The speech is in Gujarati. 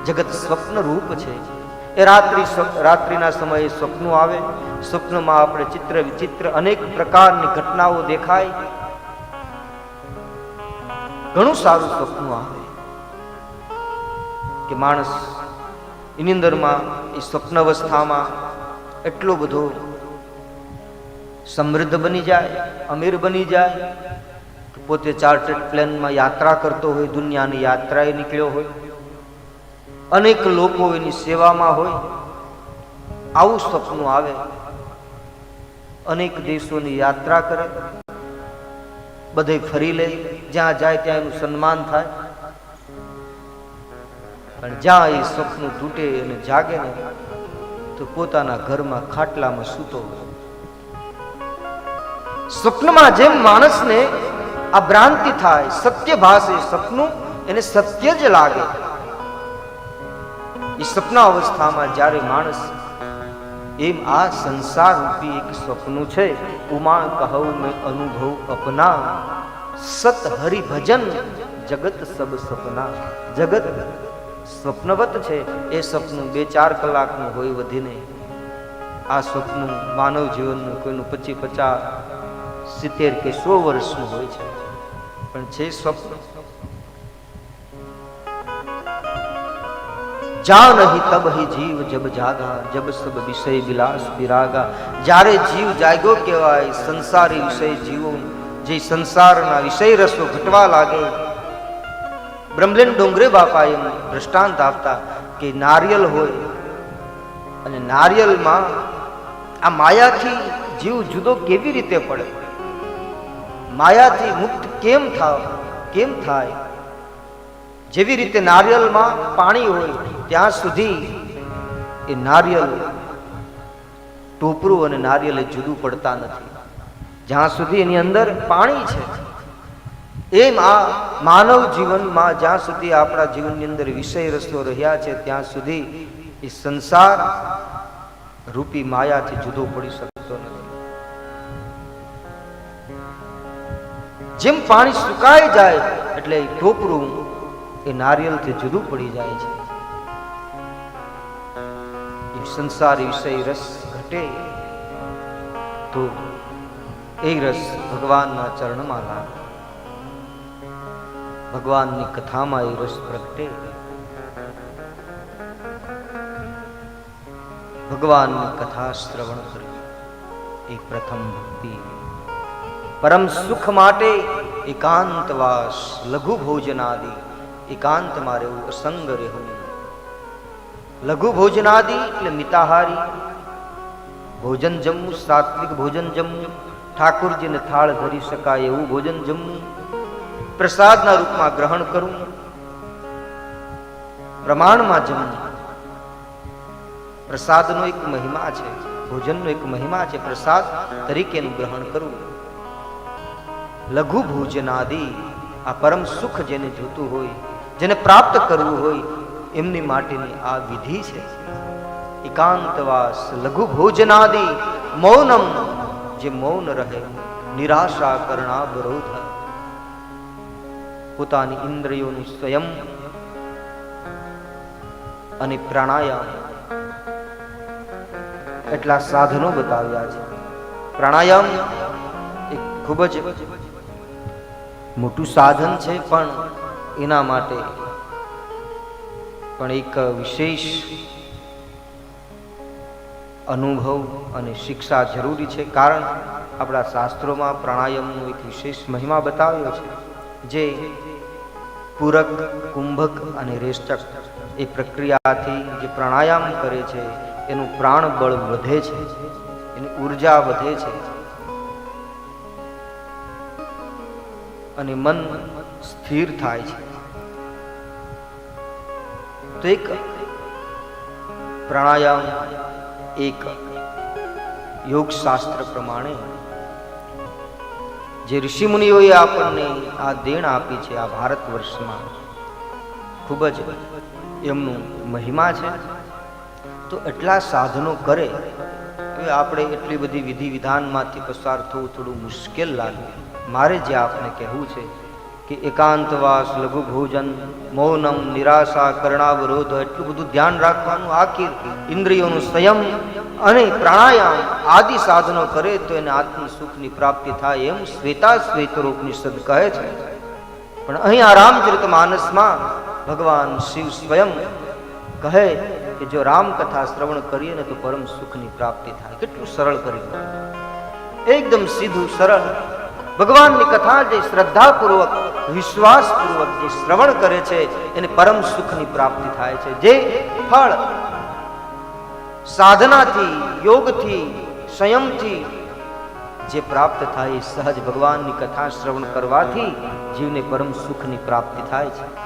જગત સ્વપ્ન રૂપ છે. એ રાત્રિના સમયે સ્વપ્નો આવે. સ્વપ્નમાં આપણે ચિત્ર વિચિત્ર અનેક પ્રકારની ઘટનાઓ દેખાય. ઘણું સારું સ્વપ્નો આવે કે માણસ એની અંદરમાં એ સ્વપ્ન અવસ્થામાં એટલો બધો સમૃદ્ધ બની જાય, અમીર બની જાય, પોતે ચાર્ટર્ડ પ્લેનમાં યાત્રા કરતો હોય, દુનિયાની યાત્રાએ નીકળ્યો હોય, અનેક લોકો એની સેવામાં હોય. આવું સપનું આવે. અનેક દેશોની યાત્રા કરે, બધે ફરી લે, જ્યાં જાય ત્યાં એનું સન્માન થાય. પણ જ્યાં એ સપનું તૂટે અને જાગે ને તો પોતાના ઘરમાં ખાટલામાં સૂતો. સ્વપ્નમાં જેમ માણસને આ ભ્રાંતિ થાય, સત્ય ભાસે, સપનું એને સત્ય જ લાગે. એ સપના અવસ્થામાં જ્યારે માણસ એમ આ સંસાર રૂપી એક સ્વપ્નું છે, ઉમા કહું મેં અનુભવ અપના, સત હરિ ભજન જગત સબ સપના. જગત સ્વપ્નવત છે. એ સપનું 2-4 કલાકનું હોય વધીને. આ સ્વપ્નું માનવ જીવનનું કોઈનું 25, 50, 70 કે 100 વર્ષનું હોય છે, પણ છે સ્વપ્ન. જા નહીં તબ હી જીવ જબ જાગા, જબ સબ વિષય વિલાસ વિરાગા. જ્યારે જીવ જાગ્યો કહેવાય. સંસારી વિષય જીવો જે સંસારના વિષય રસો ઘટવા લાગે. બ્રહ્મલેન ડોંગરે બાપા એમ દ્રષ્ટાંત આપતા કે નારિયેલ હોય અને નારિયેલમાં આ માયાથી જીવ જુદો કેવી રીતે પડે, માયાથી મુક્ત કેમ થાય. જેવી રીતે નારિયેલમાં પાણી હોય ત્યાં સુધી એ નારિયેલ ટોપરું અને નારિયેલ જુદું પડતા નથી, જ્યાં સુધી એની અંદર પાણી છે. એમ આ માનવ જીવનમાં જ્યાં સુધી આપણા જીવનની અંદર વિષય રસો રહ્યા છે ત્યાં સુધી એ સંસાર રૂપી માયાથી જુદો પડી શકતો નથી. જેમ પાણી સુકાઈ જાય એટલે ટોપરું એ નારિયેલથી જુદું પડી જાય છે, એ સંસારી વિષય રસ ઘટે તો એ રસ ભગવાનના ચરણમાં લાગે, ભગવાનની કથામાં એ રસ પ્રગટે. ભગવાનની કથા શ્રવણ કરવી એ પ્રથમ ભક્તિ. પરમ સુખ માટે એકાંતવાસ, લઘુ ભોજનાદિ. એકાંતમાં રહેવું, અસંગ રહેવું. લઘુ ભોજનાદિ એટલે મિતાહારી ભોજન જમવું, સાત્વિક ભોજન જમવું, ઠાકોરજીને થાળ ધરી શકાય એવું ભોજન જમવું, પ્રસાદના રૂપમાં ગ્રહણ કરવું, પ્રમાણમાં જમવું. પ્રસાદનો એક મહિમા છે, ભોજનનો એક મહિમા છે, પ્રસાદ તરીકેનું ગ્રહણ કરવું. લઘુ ભોજનાદિ આ પરમ સુખ જેને જોતું હોય, જેને પ્રાપ્ત કરવું હોય એમની માટેની આ વિધિ છે. એકાંતવાસ, લઘુ ભોજનાદિ, મૌનમ જે મૌન રહે, નિરાશા કરણાવરોધ. પોતાની ઇન્દ્રિયોનું સંયમ અને પ્રાણાયામ એટલા સાધનો બતાવ્યા છે. પ્રાણાયામ એક ખૂબ જ મોટું સાધન છે, પણ એના માટે પણ એક વિશેષ અનુભવ અને શિક્ષા જરૂરી છે. કારણ આપણા શાસ્ત્રોમાં પ્રાણાયામનો એક વિશેષ મહિમા બતાવ્યો છે. જે પૂરક, કુંભક અને રેચક એ પ્રક્રિયાથી જે પ્રાણાયામ કરે છે એનું પ્રાણ બળ વધે છે, એની ઉર્જા વધે છે અને મન સ્થિર થાય છે. તો એક પ્રાણાયામ એક યોગ શાસ્ત્ર પ્રમાણે જે ઋષિ મુનિઓએ આપણને આ દેણ આપી છે આ ભારત વર્ષમાં, ખૂબ જ એમનું મહિમા છે. તો એટલા સાધનો કરે. હવે આપણે એટલી બધી વિધિ વિધાનમાંથી પસાર થવું થોડું મુશ્કેલ લાગે. મારે જે આપને કહેવું છે કે એકાંતવાસ, લઘુ ભોજન, મૌનમ, નિરાશા, કરણાવરોધ, એટલું બધું ધ્યાન રાખવાનું. આખી ઇન્દ્રિયોનું સંયમ અને પ્રાણાયામ આદિ સાધનો કરે તો એને આત્મ સુખની પ્રાપ્તિ થાય એમ શ્વેતાશ્વેતરોપનિષદ કહે છે. પણ અહીં આ રામચરિતમાનસમાં ભગવાન શિવ સ્વયં કહે કે જો રામકથા શ્રવણ કરીએ ને તો પરમ સુખની પ્રાપ્તિ થાય. કેટલું સરળ કરી, એકદમ સીધું સરળ. ભગવાનની કથા જે શ્રદ્ધાપૂર્વક, વિશ્વાસપૂર્વક જે શ્રવણ કરે છે એને પરમ સુખની પ્રાપ્તિ થાય છે. જે ફળ સાધનાથી, યોગથી, સંયમથી જે પ્રાપ્ત થાય એ સહજ ભગવાનની કથા શ્રવણ કરવાથી જીવને પરમ સુખની પ્રાપ્તિ થાય છે.